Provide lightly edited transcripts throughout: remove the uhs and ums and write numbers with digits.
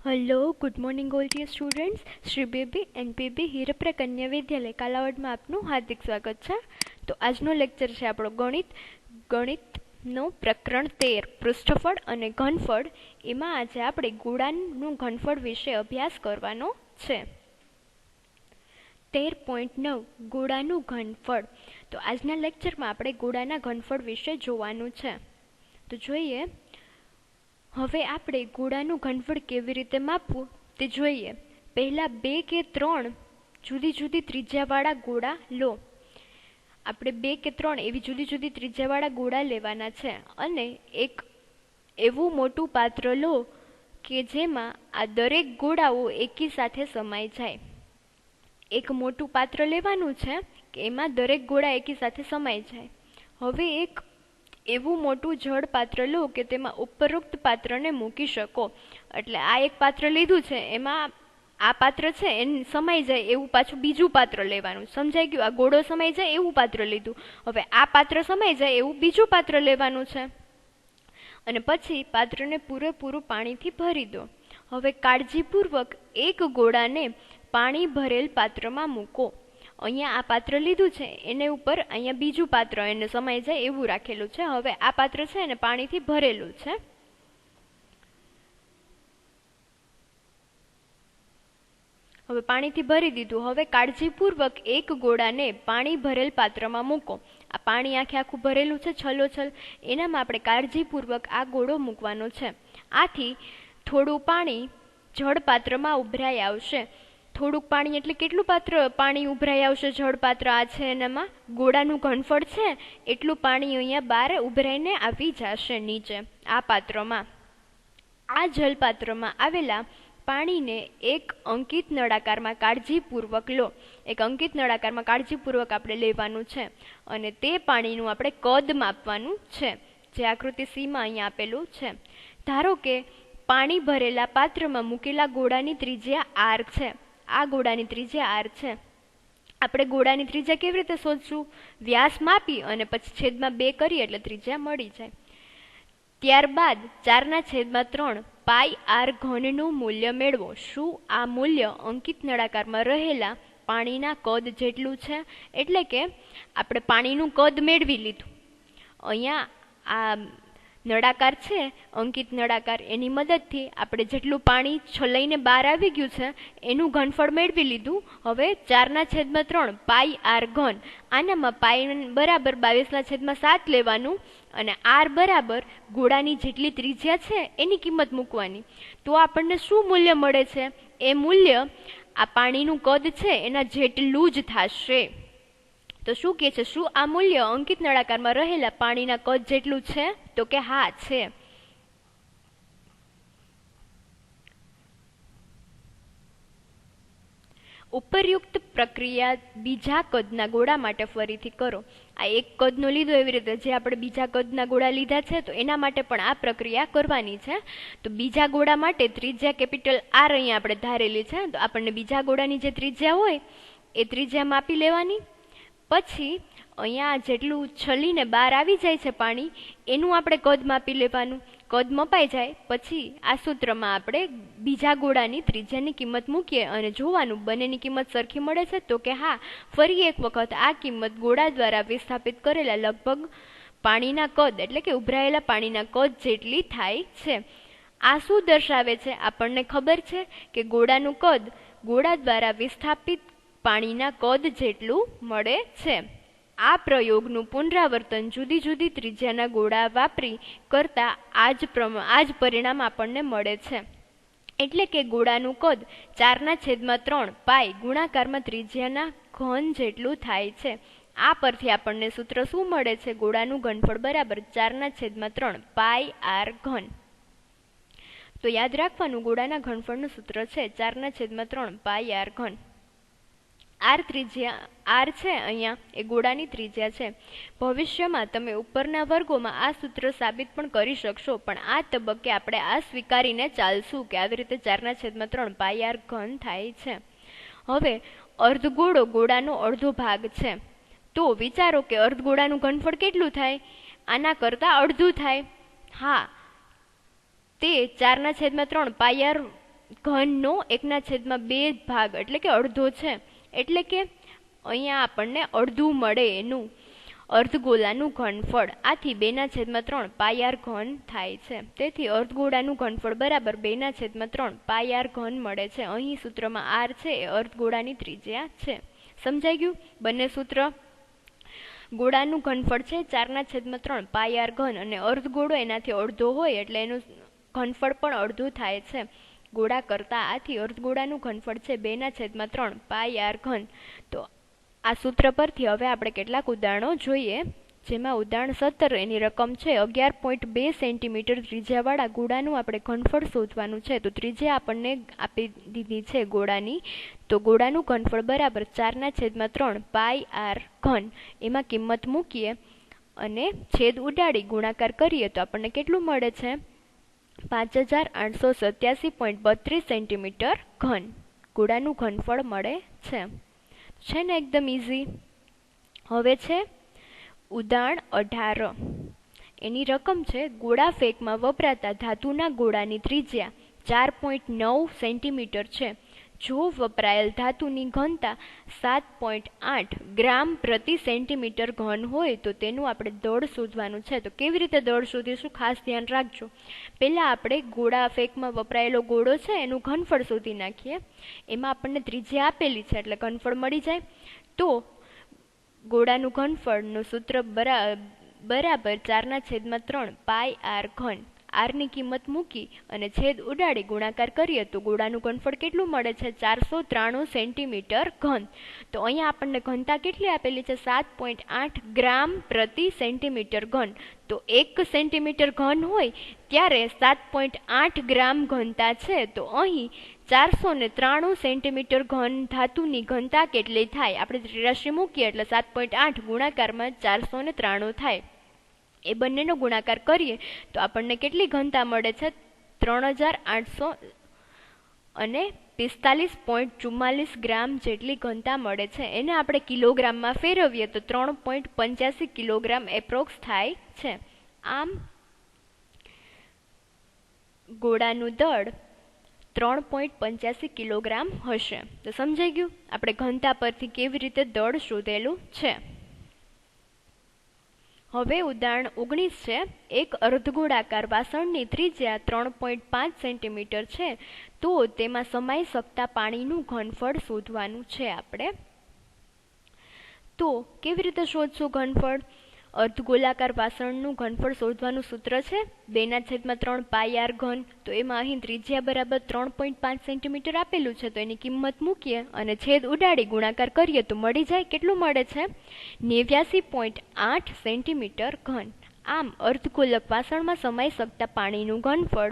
Hello, good morning all dear students. Shri Baby NPB Hirpara Kanya Vidyalaya કાલાવડમાં આપનું હાર્દિક સ્વાગત છે. તો આજનો લેક્ચર છે આપણો ગણિતનો પ્રકરણ 13 પૃષ્ઠફળ અને ઘનફળ. એમાં આજે આપણે ગોળાનું ઘનફળ વિશે અભ્યાસ કરવાનો છે. 13.9 ગોળાનું ઘનફળ. તો આજના લેક્ચરમાં આપણે ગોળાના ઘનફળ વિશે જોવાનું છે. તો જોઈએ, હવે આપણે ગોળાનું ઘનફળ કેવી રીતે માપવું તે જોઈએ. પહેલા 2 કે 3 જુદી જુદી ત્રિજ્યાવાળા ગોળા લો. આપણે 2 કે 3 એવી જુદી જુદી ત્રિજ્યાવાળા ગોળા લેવાના છે અને એક એવું મોટું પાત્ર લો કે જેમાં આ દરેક ગોળાઓ એકી સાથે સમાઈ જાય. એક મોટું પાત્ર લેવાનું છે કે એમાં દરેક ગોળા એકી સાથે સમાઈ જાય. હવે એક એવું મોટું જળ પાત્ર લો કે તેમાં ઉપરોક્ત પાત્રને મૂકી શકો. એટલે આ એક પાત્ર લીધું છે, એમાં આ પાત્ર છે એને સમાઈ જાય એવું પાછું બીજું પાત્ર લેવાનું. સમજાઈ ગયું? આ ગોળો સમાઈ જાય એવું પાત્ર લીધું. હવે આ પાત્ર સમાઈ જાય એવું બીજું પાત્ર લેવાનું છે અને પછી પાત્રને પૂરેપૂરું પાણીથી ભરી દો. હવે કાળજીપૂર્વક એક ગોળાને પાણી ભરેલ પાત્રમાં મૂકો. અહીંયા આ પાત્ર લીધું છે એને ઉપર અહીંયા બીજું પાત્ર એને સમાઈ જાય એવું રાખેલું છે. હવે આ પાત્ર છે એને પાણીથી ભરેલું છે. હવે પાણીથી ભરી દીધું. હવે કાળજીપૂર્વક એક ગોળાને પાણી ભરેલ પાત્રમાં મૂકો. આ પાણી આખે આખું ભરેલું છે છલોછલ, એનામાં આપણે કાળજીપૂર્વક આ ગોળો મૂકવાનો છે. આથી થોડું પાણી જળ પાત્રમાં ઉભરાઈ આવશે. થોડુંક પાણી એટલે કેટલું પાણી ઉભરાઈ આવશે? જળ પાત્ર આ છે એનામાં ગોળાનું ઘનફળ છે એટલું પાણી અહીંયા બહાર ઉભરાઈને આવી જશે નીચે આ પાત્રમાં. આ જલપાત્રમાં આવેલા પાણીને એક અંકિત નળાકારમાં કાળજીપૂર્વક લો. એક અંકિત નળાકારમાં કાળજીપૂર્વક આપણે લેવાનું છે અને તે પાણીનું આપણે કદ માપવાનું છે, જે આકૃતિ સીમાં અહીંયા આપેલું છે. ધારો કે પાણી ભરેલા પાત્રમાં મૂકેલા ગોળાની ત્રિજ્યા r છે. આ ગોળાની ત્રિજ્યા r છે. આપણે ગોળાની ત્રિજ્યા કેવી રીતે શોધશું? વ્યાસ માપી અને પછી છેદમાં 2 કરીએ એટલે ત્રિજ્યા મળી જાય. ત્યારબાદ 4/3 પાઈ r ઘનનું મૂલ્ય મેળવો. શું આ મૂલ્ય અંકિત નળાકારમાં રહેલા પાણીના કદ જેટલું છે? એટલે કે આપણે પાણીનું કદ મેળવી લીધું. અહીંયા આ નળાકાર છે અંકિત નળાકાર, એની મદદથી આપણે જેટલું પાણી છલાઈને બહાર આવી ગયું છે એનું ઘનફળ મેળવી લીધું. હવે 4/3 પાઈ r ઘન, આનામાં પાઈ બરાબર 22/7 લેવાનું અને r બરાબર ગોળાની જેટલી ત્રિજ્યા છે એની કિંમત મૂકવાની. તો આપણને શું મૂલ્ય મળે છે? એ મૂલ્ય આ પાણીનું કદ છે એના જેટલું જ થશે. તો શું કહે છે? શું આ મૂલ્ય અંકિત નળાકારમાં રહેલા પાણીના કદ જેટલું છે? તો કે હા છે. ઉપરયુક્ત પ્રક્રિયા બીજા કદના ગોળા માટે ફરીથી કરો. આ એક કદનો લીધો એવી રીતે જે આપણે બીજા કદના ગોળા લીધા છે તો એના માટે પણ આ પ્રક્રિયા કરવાની છે. તો બીજા ગોળા માટે ત્રિજ્યા કેપિટલ R અહીંયા આપણે ધારેલી છે. તો આપણને બીજા ગોળાની જે ત્રિજ્યા હોય એ ત્રિજ્યા માપી લેવાની. પછી અહીંયા જેટલું છલીને બહાર આવી જાય છે પાણી એનું આપણે કદ માપી લેવાનું. કદ મપાઈ જાય પછી આ સૂત્રમાં આપણે બીજા ગોળાની ત્રિજ્યાની કિંમત મૂકીએ અને જોવાનું બંનેની કિંમત સરખી મળે છે. તો કે હા. ફરી એક વખત આ કિંમત ગોળા દ્વારા વિસ્થાપિત કરેલા લગભગ પાણીના કદ એટલે કે ઉભરાયેલા પાણીના કદ જેટલી થાય છે. આ શું દર્શાવે છે? આપણને ખબર છે કે ગોળાનું કદ ગોળા દ્વારા વિસ્થાપિત પાણીના કદ જેટલું મળે છે. આ પ્રયોગનું પુનરાવર્તન જુદી જુદી ત્રિજ્યાના ગોળા વાપરી કરતા આ જ પરિણામ આપણને મળે છે. એટલે કે ગોળાનું કદ 4/3 પાઈ ગુણાકારમાં ત્રિજ્યાના ઘન જેટલું થાય છે. આ પરથી આપણને સૂત્ર શું મળે છે? ગોળાનું ઘનફળ બરાબર 4/3 પાઈ r ઘન. તો યાદ રાખવાનું, ગોળાના ઘનફળનું સૂત્ર છે 4/3 પાઈ r ઘન. r ત્રિજ્યા r છે અહીંયા એ ગોળાની ત્રિજ્યા છે. ભવિષ્યમાં તમે ઉપરના વર્ગોમાં આ સૂત્ર સાબિત પણ કરી શકશો, પણ આ તબક્કે આપણે આ સ્વીકારીને ચાલશું કે આવી રીતે 4/3 પાઈ r ઘન થાય છે. હવે અર્ધગોળો ગોળાનો અડધો ભાગ છે. તો વિચારો કે અર્ધગોળાનું ઘનફળ કેટલું થાય? આના કરતાં અડધું થાય. હા, તે 4/3 પાઈ r ઘનનો 1/2 ભાગ એટલે કે અડધો છે, એટલે કે અહીંયા આપણને અડધું મળે એનું અર્ધગોળાનું ઘનફળ. આથી 2/3 પાઈ ઘન થાય છે. તેથી અર્ધગોળાનું ઘનફળ બરાબર 2/3 પાઈ ઘન મળે છે. અહીં સૂત્રમાં આર છે એ અર્ધગોળાની ત્રિજ્યા છે. સમજાઈ ગયું? બંને સૂત્ર. ગોળાનું ઘનફળ છે 4/3 પાઈ ઘન અને અર્ધગોળો એનાથી અડધો હોય એટલે એનું ઘનફળ પણ અડધું થાય છે ગોળા કરતા. આથી અર્ધગોળાનું ઘનફળ છે 2/3 પાઈ ઘન. તો આ સૂત્ર પરથી હવે આપણે કેટલાક ઉદાહરણો જોઈએ, જેમાં ઉદાહરણ 17 એની રકમ છે 11.2 સેન્ટીમીટર ત્રિજ્યાવાળા ગોળાનું આપણે ઘનફળ શોધવાનું છે. તો ત્રિજ્યા આપણને આપી દીધી છે ગોળાની, તો ગોળાનું ઘનફળ બરાબર 4/3 પાઈ ઘન. એમાં કિંમત મૂકીએ અને છેદ ઉડાડી ગુણાકાર કરીએ તો આપણને કેટલું મળે છે? 5887.32 સેન્ટીમીટર ઘન ગોળાનું ઘનફળ મળે છે. છે ને એકદમ ઈઝી. હવે છે ઉદાહરણ 18. એની રકમ છે ગોળા ફેંકમાં વપરાતા ધાતુના ગોળાની ત્રિજ્યા 4.9 સેન્ટીમીટર છે. જો વપરાયેલ ધાતુની ઘનતા 7.8 ગ્રામ પ્રતિ સેન્ટીમીટર ઘન હોય તો તેનું આપણે દળ શોધવાનું છે. તો કેવી રીતે દળ શોધીશું? ખાસ ધ્યાન રાખજો. પહેલાં આપણે ગોળા ફેંકમાં વપરાયેલો ગોળો છે એનું ઘનફળ શોધી નાખીએ. એમાં આપણને ત્રિજ્યા આપેલી છે એટલે ઘનફળ મળી જાય. તો ગોળાનું ઘનફળનું સૂત્ર બરાબર 4/3 પાઈ ઘન. આરની કિંમત મૂકી અને છેદ ઉડાડી ગુણાકાર કરીએ તો ગોળાનું ઘનફળ કેટલું મળે છે? 493 સેન્ટીમીટર ઘન. તો અહીંયા આપણને ઘનતા કેટલી આપેલી છે? 7.8 ગ્રામ પ્રતિ સેન્ટીમીટર ઘન. તો 1 સેન્ટીમીટર ઘન હોય ત્યારે 7.8 ગ્રામ ઘનતા છે. તો અહીં 493 સેન્ટીમીટર ઘન ધાતુની ઘનતા કેટલી થાય? આપણે ત્રિરાશી મૂકીએ એટલે 7.8 ગુણાકારમાં 493 થાય. એ બંનેનો ગુણાકાર કરીએ તો આપણને કેટલી ઘનતા મળે છે? 3845.44 ગ્રામ જેટલી ઘનતા મળે છે. એને આપણે કિલોગ્રામમાં ફેરવીએ તો 3.85 કિલોગ્રામ એપ્રોક્સ થાય છે. આમ ગોળાનું દળ 3.85 કિલોગ્રામ હશે. તો સમજાઈ ગયું આપણે ઘનતા પરથી કેવી રીતે દળ શોધેલું છે. હવે ઉદાહરણ 19 છે. એક અર્ધગોળાકાર વાસણની ત્રિજ્યા 3.5 સેન્ટીમીટર છે. તો તેમાં સમાઈ શકતા પાણીનું ઘનફળ શોધવાનું છે આપણે. તો કેવી રીતે શોધશું ઘનફળ? અર્ધગોળાકાર વાસણનું ઘનફળ શોધવાનું સૂત્ર છે 2/3 પાઈ ઘન. તો એમાં અહીં ત્રિજ્યા બરાબર 3.5 સેન્ટીમીટર આપેલું છે. તો એની કિંમત મૂકીએ અને છેદ ઉડાડી ગુણાકાર કરીએ તો મળી જાય. કેટલું મળે છે? 89.8 સેન્ટીમીટર ઘન. આમ અર્ધગોળક વાસણમાં સમાઈ શકતા પાણીનું ઘનફળ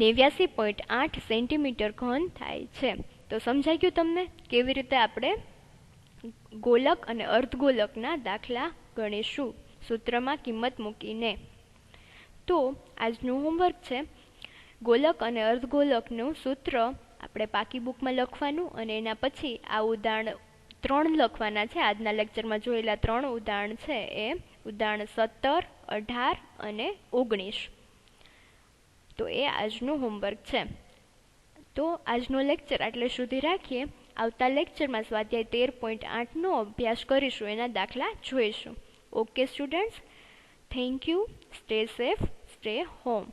89.8 સેન્ટીમીટર ઘન થાય છે. તો સમજાઈ ગયું તમને કેવી રીતે આપણે ગોલક અને અર્ધગોલકના દાખલા ગણીશું સૂત્રમાં કિંમત મૂકીને. તો આજનું હોમવર્ક છે ગોલક અને અર્ધગોલકનું સૂત્ર આપણે પાકી બુકમાં લખવાનું અને એના પછી આ ઉદાહરણ 3 લખવાના છે. આજના લેક્ચરમાં જોયેલા 3 ઉદાહરણ છે એ ઉદાહરણ 17, 18 અને 19. તો એ આજનું હોમવર્ક છે. તો આજનો લેક્ચર આટલે સુધી રાખીએ. આવતા લેક્ચરમાં સ્વાધ્યાય 13.8નો અભ્યાસ કરીશું, એના દાખલા જોઈશું. Okay students, thank you. Stay safe, stay home.